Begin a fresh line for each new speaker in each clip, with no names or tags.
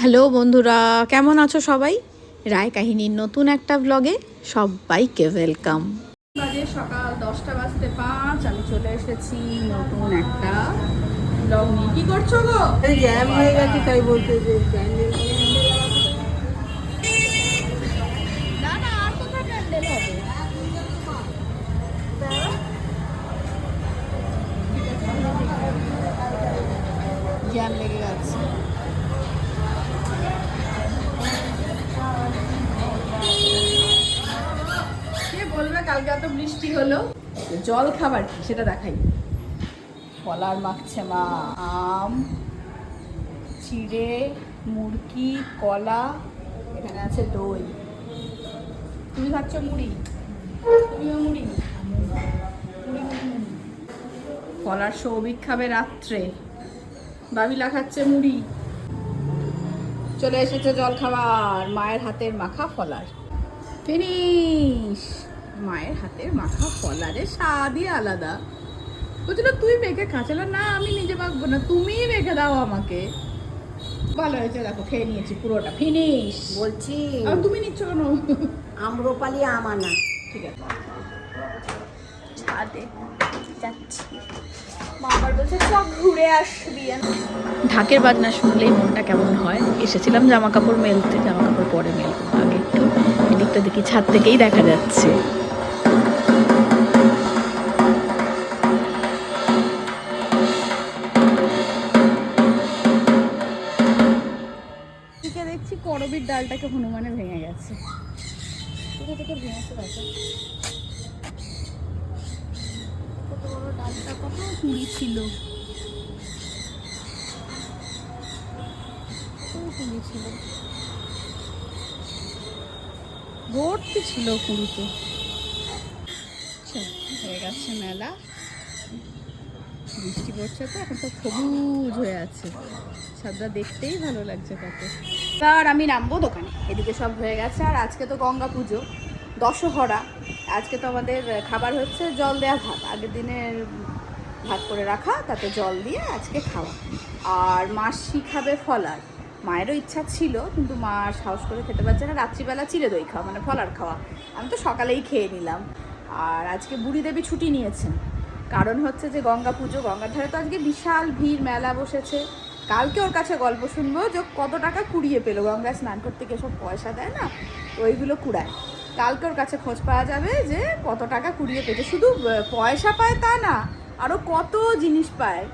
Hello বন্ধুরা, কেমন আছো সবাই? রায় কাহিনীর নতুন একটা ব্লগে সবাইকে ওয়েলকাম। বাজে সকাল 10টা বাজতে 5, আমি চলে এসেছি নতুন একটা ব্লগ নিয়ে। কি করছো গো?
জ্যাম হয়ে গেছে তাই বলতে যে
না না, আর কোথায় প্যান্ডেল হবে? জ্যাম লেগে গেছে। কে বলবে কালকে এত বৃষ্টি হলো? জল খাবার কি সেটা দেখাই। কলার মাখছে মা, আম, চিড়ে, মুরকি, কলা, এখানে আছে দই। তুমি খাচ্ছ মুড়ি? তুমিও মুড়ি? কলার সৌভিক খাবে রাত্রে, বাবিলা খাচ্ছে মুড়ি। চলে এসেছে জল খাবার, মায়ের হাতের মাখা ফলার। ফিনিশ। মায়ের হাতের মাখা ফলারের স্বাদই আলাদা। বলছিল তুই মেখে খাচ্ছিল না, আমি নিজে মাখবো না, তুমিই মেখে দাও আমাকে। ভালো হয়েছে, দেখো খেয়ে নিয়েছি পুরোটা। ফিনিশ।
বলছি
আর তুমি নিচ্ছ কেন?
আম্রপালি আম আনা।
ঠিক আছে, ছাদে যাচ্ছি। বাবার বলছে সব ঘুরে আসবি। ঢাকের বাজনা শুনলেই মনটা কেমন হয়। এসেছিলাম জামা কাপড় মেলতে, জামা কাপড় পরে মেলবো। আগে একটু এদিকটা দেখি, ছাদ থেকেই দেখা যাচ্ছে। দেখছি করবির ডালটাকে হনুমানে ভেঙে গেছে। কোথা থেকে ভেঙেছে দেখো, কত বড় ডালটা, কত কুড়ি ছিল, কুড়ি ছিল, ভর্তি ছিল কুড়িতে। হয়ে গেছে মেলা, বৃষ্টি পড়ছে তো এখন তো সবুজ হয়ে আছে, ছাদটা দেখতেই ভালো লাগছে কত। এবার আমি নামবো দোকানে, এদিকে সব হয়ে গেছে। আর আজকে তো গঙ্গা পুজো, দশহরা। আজকে তো আমাদের খাবার হচ্ছে জল দেওয়া ভাত, আগের দিনের ভাত করে রাখা, তাতে জল দিয়ে আজকে খাওয়া। আর মাসি খাবে ফলার। মায়েরও ইচ্ছা ছিল কিন্তু মা সাহস করে খেতে পারছে না, রাত্রিবেলা চিড়ে দই খাওয়া মানে ফলার খাওয়া। আমি তো সকালেই খেয়ে নিলাম। আর আজকে বুড়ি দেবী ছুটি নিয়েছেন, কারণ হচ্ছে যে গঙ্গা পুজো, গঙ্গার ধারে তো আজকে বিশাল ভিড়, মেলা বসেছে। কালকে ওর কাছে গল্প শুনবো যে কত টাকা কুড়িয়ে পেলো, গঙ্গায় স্নান করতে গিয়ে সব পয়সা দেয় না, তো ওইগুলো কুড়ায়। কালকে ওর কাছে খোঁজ পাওয়া যাবে যে কত টাকা কুড়িয়ে পেয়েছে। শুধু পয়সা পায় তা না, আরও কত জিনিস পায়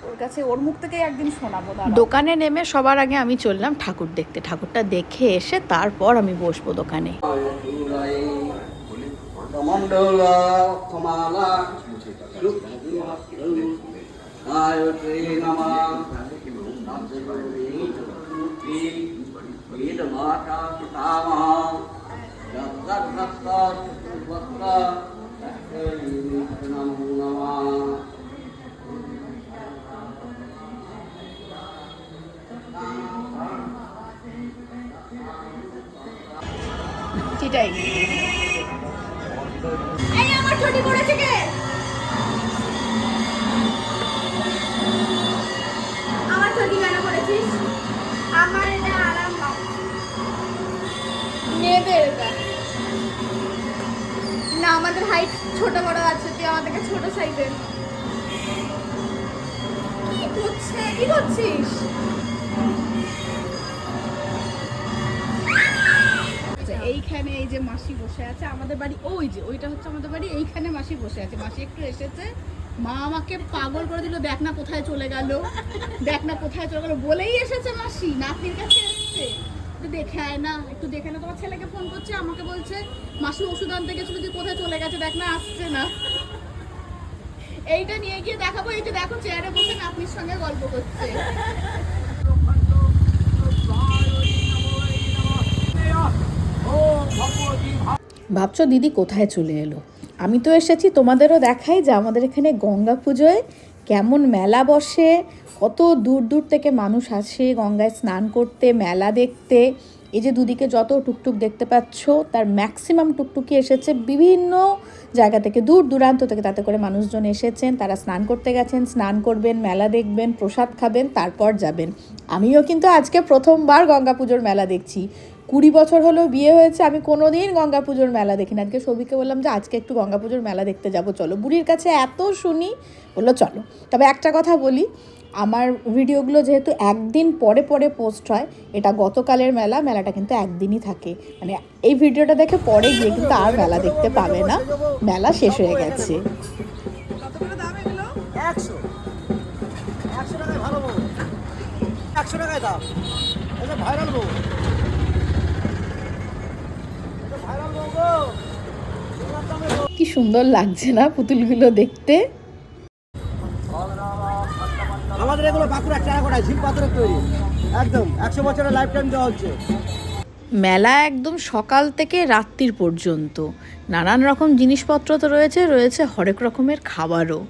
ওর কাছে, ওর মুখ থেকেই একদিন শোনাবো। দোকানে নেমে সবার আগে আমি চললাম ঠাকুর দেখতে। ঠাকুরটা দেখে এসে তারপর আমি বসবো দোকানে। সেটাই। এই আমার ছুটি পড়েছে কে? আমার ছুটি কেন করেছিস? আমার এটা আরাম লাগছে। মেয়েদের এটা না, আমাদের হাইট ছোট বড় আছে, তুই আমাদেরকে ছোট সাইজের। কি করছিস? এইখানে এই যে মাসি বসে আছে, আমাদের বাড়ি ওই যে ওইটা হচ্ছে আমাদের বাড়ি, এইখানে মাসি বসে আছে। মাসি একটু এসেছে, মা আমাকে পাগল করে দিল, দেখ না কোথায় চলে গেল, দেখ না কোথায় চলে গেল বলেই এসেছে মাসি, নাতির কাছে এসেছে। একটু দেখে আয় না, একটু দেখে না। তোমার ছেলেকে ফোন করছে, আমাকে বলছে মাসি ওষুধ আনতে গেছিল, তুই কোথায় চলে গেছে, দেখ না, আসছে না। এইটা নিয়ে গিয়ে দেখাবো, এই যে দেখো চেয়ারে বসে নাতনির সঙ্গে গল্প করছে। ভাবছো দিদি কোথায় চলে এলো? আমি তো এসেছি তোমাদেরও দেখাই যে আমাদের এখানে গঙ্গা পুজোয় কেমন মেলা বসে, কত দূর দূর থেকে মানুষ আসে গঙ্গায় স্নান করতে, মেলা দেখতে। এই যে দুদিকে যত টুকটুক দেখতে পাচ্ছ তার ম্যাক্সিমাম টুকটুকি এসেছে বিভিন্ন জায়গা থেকে, দূর দূরান্ত থেকে। তাতে করে মানুষজন এসেছেন, তারা স্নান করতে গেছেন, স্নান করবেন, মেলা দেখবেন, প্রসাদ খাবেন, তারপর যাবেন। আমিও কিন্তু আজকে প্রথমবার গঙ্গা পুজোর মেলা দেখছি। 20 বছর হলো বিয়ে হয়েছে, আমি কোনোদিন গঙ্গা পুজোর মেলা দেখিনি। আজকে সবিকে বললাম যে আজকে একটু গঙ্গা পুজোর মেলা দেখতে যাব, চলো। বুড়ির কাছে এত শুনি, বললো চলো। তবে একটা কথা বলি, আমার ভিডিওগুলো যেহেতু একদিন পরে পরে পোস্ট হয়, এটা গতকালের মেলা, মেলাটা কিন্তু একদিনই থাকে। মানে এই ভিডিওটা দেখে পরে গিয়ে কিন্তু আর মেলা দেখতে পাবে না, মেলা শেষ হয়ে গেছে। কি সুন্দর লাগছে না পুতুলগুলো দেখতে।
আমাদের এগুলো বাঁকুড়া টেরাকোটা ঝিল পাথরের তৈরি, একদম 100 বছরের লাইফ টাইম দেওয়া হচ্ছে।
মেলা একদম সকাল থেকে রাত্রির পর্যন্ত, নানান রকম জিনিসপত্র তো রয়েছে, রয়েছে হরেক রকমের খাবারও।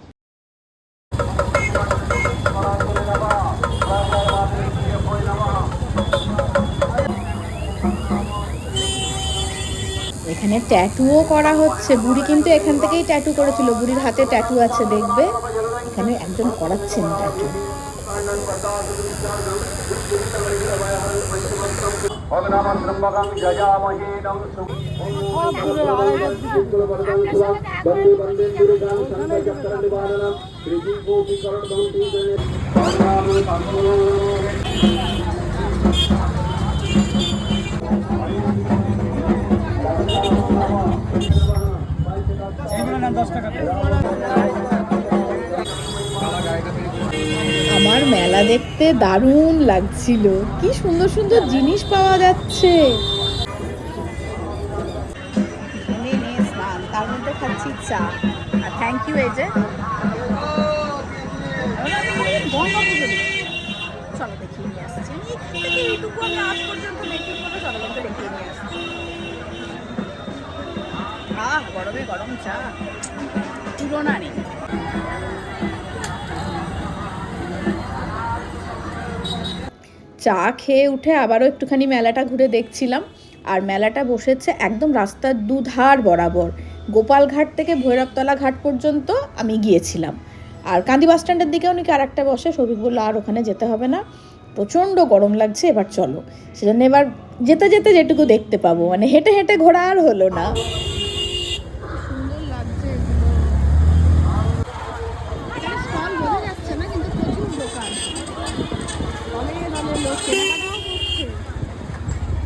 এখানে ট্যাটুও করা হচ্ছে। বুড়ি কিন্তু এখান থেকেই ট্যাটু করেছিল, বুড়ির হাতে ট্যাটু আছে দেখবে, এখানে একজন করাচ্ছেন ট্যাটু। আমার মেলা দেখতে দারুণ লাগছিল, কি সুন্দর সুন্দর জিনিস পাওয়া যাচ্ছে। তার মধ্যে খাচ্ছি চা, আর থ্যাংক ইউ। এই যে চলো দেখিয়ে নিয়ে আসছি, এখান থেকে এইটুকু আমি আজ পর্যন্ত দেখিনি, বলে চলো কিন্তু দেখিয়ে নিয়ে আসছি। গরমে গরম চা, তুলনা নেই। চা খেয়ে উঠে আবারও একটুখানি মেলাটা ঘুরে দেখছিলাম। আর মেলাটা বসেছে একদম রাস্তার দুধার বরাবর, গোপালঘাট থেকে ভৈরবতলা ঘাট পর্যন্ত আমি গিয়েছিলাম। আর কান্দি বাস স্ট্যান্ডের দিকেও নাকি আর একটা বসে, সবিক বললো আর ওখানে যেতে হবে না, প্রচণ্ড গরম লাগছে, এবার চলো। সেজন্য এবার যেতে যেতে যেটুকু দেখতে পাবো, মানে হেঁটে হেঁটে ঘোরা আর হলো না। সুন্দর লাগছে এখানে, স্টল বোঝা যাচ্ছে না কিন্তু প্রচুর দোকান,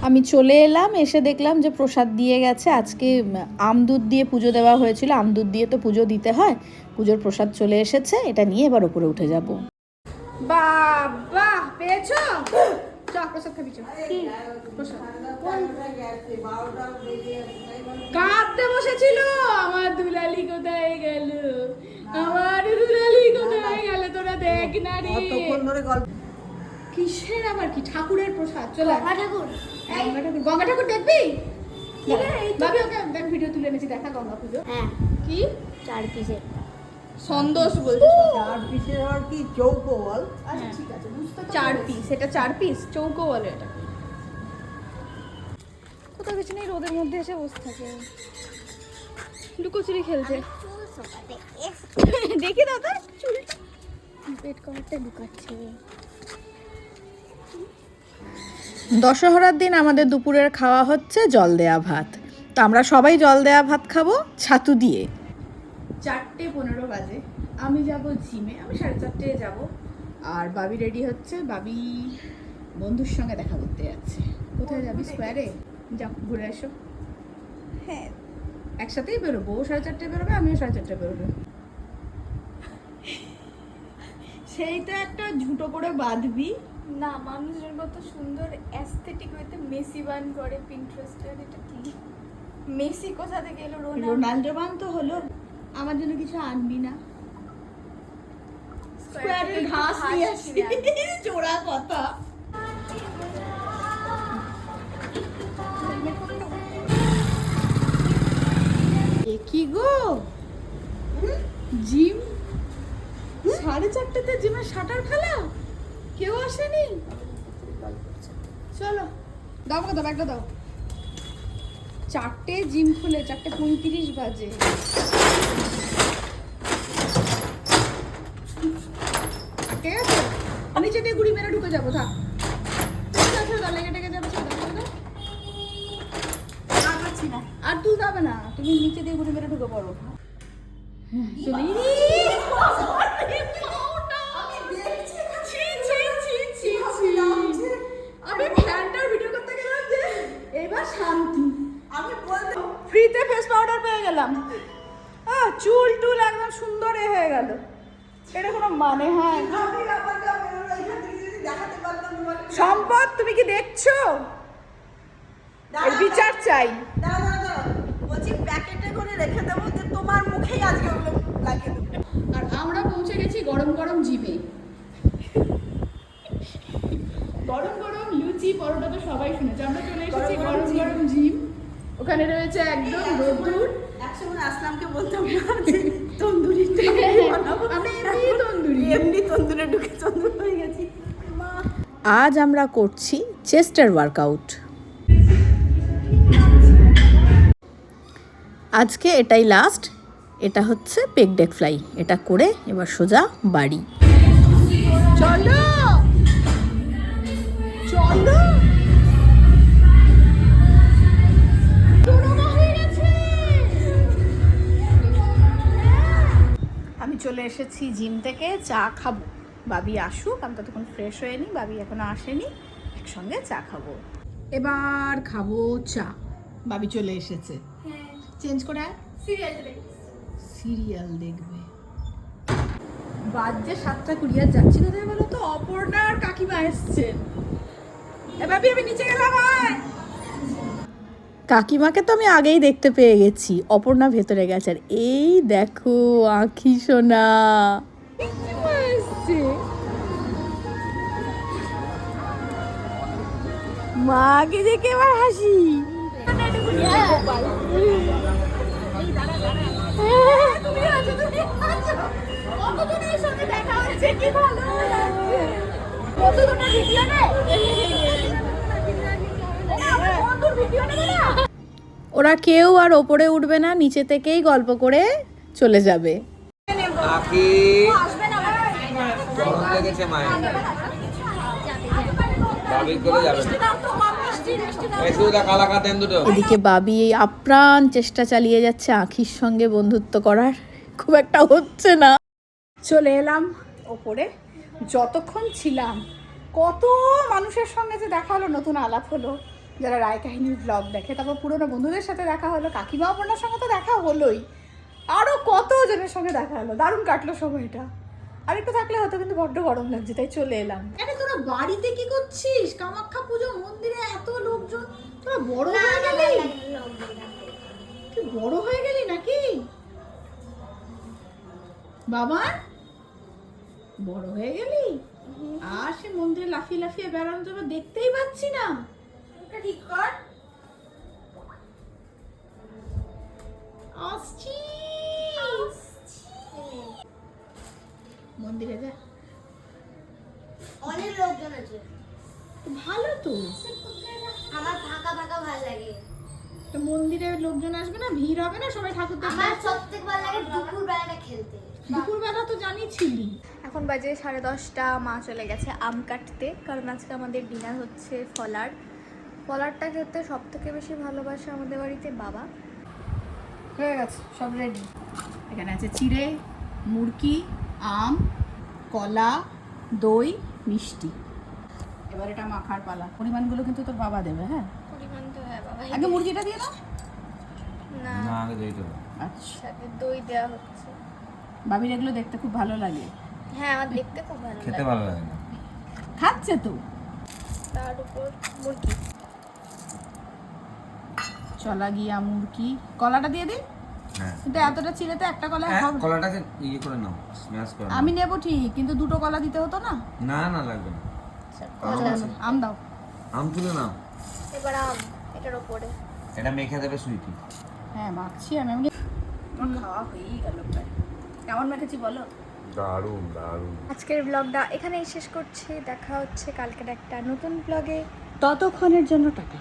আমি চলে এলাম, এসে দেখলাম যে প্রসাদ দিয়ে গেছে। আজকে আমদুধ দিয়ে পুজো দেওয়া হয়েছিল, আমদুধ দিয়ে তো পুজো দিতে হয়, পুজোর প্রসাদ চলে এসেছে, এটা নিয়ে এবার উপরে উঠে যাব। বাবা পেয়েছো? চল প্রসাদ খাবি, চল। কাঁদতে বসেছিল, আমার দুলালি কোথায় গেল, আমার দুলালি কোথায় গেল, তোরা দেখ না রে। কিসের আবার কি ঠাকুরের প্রসাদ? চলে গঙ্গা ঠাকুর, গঙ্গা ঠাকুর দেখবি? ভাবি ওকে দেখ, ভিডিও তুলে এনেছি, দেখা গঙ্গা পুজো। হ্যাঁ কি 4 পিসের সন্দেশ বলছে,
4 পিসের আর কি চৌকো বল।
আচ্ছা ঠিক আছে, বুঝতে 4 পিস, এটা 4 পিস চৌকো বলে। এটা কোথাও কিছু নেই, রোদের মধ্যে এসে বসে থাকে, লুকোচুরি খেলছে। দেখি দাদা চুলটা, পেট কভারটা লুকাচ্ছে। দশহরার দিন আমাদের দুপুরের খাওয়া হচ্ছে জল দেয়া ভাত। তো আমরা সবাই জল দেয়া ভাত খাবো ছাতু দিয়ে। 4:15 বাজে, আমি যাব জিমে, আমি 4:30 যাব। আর বাবি রেডি হচ্ছে, বাবি বন্ধুর সঙ্গে দেখা করতে যাচ্ছে। কোথায় যাবি? স্কোয়ারে? যাও ঘুরে এসো। হ্যাঁ একসাথেই বেরোবো, 4:30 বেরোবে, আমিও 4:30 বেরোবো। সেই তো একটা ঝুটো করে বাঁধবি
না, মানুষজন কত সুন্দর অ্যাস্থেটিক ওয়েতে মেসি বান করে পিন্টারেস্টের। এটা কি মেসি কোথা থেকে এলো?
রোনাল্ডো বান তো হলো। আমার জন্য কিছু আনবি না? স্কোয়ারের ঘাস নিয়ে আসবি, চোরা কথা। এ কি গো, জিম 4:30তে জিমে শাটার ফেলা, কেউ আসেনি? চলো দাও আমাকে দাও, ব্যাগটা দাও। 4টে জিম খুলে 4:35 বাজে। ঠিক আছে, নিচে দিয়ে গুড়ি মেরে ঢুকে যাবো, থাক। লেগে টেগে যাবে, আর তুলতে হবে না, তুমি নিচে দিয়ে ঘুরে মেরে ঢুকে পড়ো। চলে আমি ফ্যানটার ভিডিও করতে গেলাম যে এবার শান্তি।
আমি বলতে
ফ্রিতে ফেস পাউডার পেয়ে গেলাম, চুল টুল একদম সুন্দর হয়ে গেল। এটা কোনো মানে হয়?
আমি ব্যাপারটা বেরোলো এখান থেকে যদি দেখাতে পারতাম তোমাকে।
সম্পদ, তুমি কি দেখছো? এর বিচার চাই।
দাঁড়া বলছি প্যাকেটে করে রেখে দেবো, যে তোমার মুখেই আজকে ওগুলো লাগিয়ে দেবো।
আর আমরা পৌঁছে গেছি গরম গরম জিমে। গরম গরম লুচি পরোটা তো সবাই শুনেছে, আমরা চলে এসেছি গরম গরম জিম। ওখানে রয়েছে একদম রোদ্দুর।
একসময় আসলামকে বলতাম না যে তন্দুরিতে বানাবো,
আমরা এমনি তন্দুরি।
এমনি তন্দুরে ঢুকে তন্দুর হয়ে গেছি।
আজ আমরা করছি চেস্টের ওয়ার্কআউট। আজকে এটাই লাস্ট, এটা হচ্ছে পেক ডেক ফ্লাই। এটা করে এবার সোজা বাড়ি।
চলো চলো, আমি চলে এসেছি জিম থেকে, চা খাবো। বাবি আসুক, আমি ততক্ষণ ফ্রেশ হয়ে নিই, বাবি এখনো আসেনি, একসঙ্গে চা খাবো। এবার খাবো চা। বাবি চলে এসেছে, চেঞ্জ করে সিরিয়াল দেখবে। বাজে 7:20 আর যাচ্ছি কোথায় বলো তো? অপর্ণা আর কাকিমা এসছেন। ভাবি আমি নিচে গেলাম।
কাকিমাকে তো আমি আগেই দেখতে পেয়ে গেছি, অপর্ণা ভেতরে গেছে। আর এই দেখো আঁখি সোনা,
মাকে দেখে এবার হাসি।
ওরা কেউ আর ওপরে উঠবে না, নিচে থেকেই গল্প করে চলে যাবে।
আকি গরম লেগেছে মায়ের, বাবির করে যাবে কালাকা দেন দুটো।
এদিকে বাবি এই আপ্রাণ চেষ্টা চালিয়ে যাচ্ছে আঁখির সঙ্গে বন্ধুত্ব করার, খুব একটা হচ্ছে না।
চলে এলাম ওপরে। যতক্ষণ ছিলাম কত মানুষের সঙ্গে যে দেখা হলো, নতুন আলাপ হলো, যারা রায় কাহিনীর ব্লগ দেখে। তারপর পুরোনো বন্ধুদের সাথে দেখা হলো, কাকিমা অপর্ণার সঙ্গে তো দেখা হলোই, আরও কত জনের সঙ্গে দেখা হলো। দারুণ কাটলো সময়টা। আর একটু থাকলে হয়তো, কিন্তু বড্ড গরম লাগছে, তাই চলে এলাম। আরে তোরা বাড়িতে কি করছিস? কামাখ্যা পুজো মন্দিরে এত লোকজন, তোরা বড় হয়ে গেলি? তুই বড় হয়ে গেলি নাকি বাবা? বড় হয়ে গেলি? আর সে মন্দিরে লাফিয়ে লাফিয়ে বেড়ানো তো দেখতেই পাচ্ছি না। ঠিক কর, আসছি মন্দিরে যা,
অনেক লোকজন আছে।
ভালো তো।
আমার ফাঁকা ফাঁকা ভালো লাগে।
তো মন্দিরে লোকজন আসবে না, ভিড় হবে না, সবাই ঠাকুর দেখবে।
আমার সবথেকে ভালো লাগে দুপুর বেলাটা খেলতে।
দুপুরবেলা তো জানিয়েছিলি।
এখন বাজে 10:30, মা চলে গেছে আম কাটতে, কারণ আজকে আমাদের ডিনার হচ্ছে ফলার। ফলারটা খেতে সব থেকে বেশি ভালোবাসে আমাদের বাড়িতে বাবা।
হয়ে গেছে, সব রেডি। এখানে আছে চিড়ে, মুরকি, আম, কলা, দই, মিষ্টি। এবার এটা মাখার পালা। পরিমাণগুলো কিন্তু তোর বাবা দেবে। হ্যাঁ,
পরিমাণ তো হ্যাঁ বাবা।
আগে মুরগিটা দিয়ে দাও।
না,
না আগে দই দেবো।
আচ্ছা,
সাথে দই দেওয়া হচ্ছে।
বাবির এগুলো দেখতে খুব ভালো লাগে।
হ্যাঁ, আমার দেখতে খুব ভালো
খেতে
লাগে।
ভালো লাগে না।
খাচ্ছে তো।
তার উপর মুরগি।
চলা গিয়া মুরকি, কলাটা দিয়ে দিই।
হ্যাঁ
কিন্তু এতটা চিড়েতে একটা কলা
হ্যাঁ,
হবে।
কলাটাকে ইয়ে করে নাও, স্ম্যাশ করে নাও।
আমি নেবো ঠিক, কিন্তু দুটো কলা দিতে হতো না।
না না লাগবে না,
আম দাও।
আম তুলে নাও।
এবার আম এটার উপরে।
এটা মেখে দেবে সুইটি।
হ্যাঁ, মাখছি আমি। আমার খাওয়া হয়েই গেল প্রায়। কেমন মেখেছি বলো?
দারুণ দারুণ।
আজকের ব্লগটা এখানেই শেষ করছি। দেখা হচ্ছে কালকের একটা নতুন ব্লগে।
ততক্ষণের জন্য টাটা।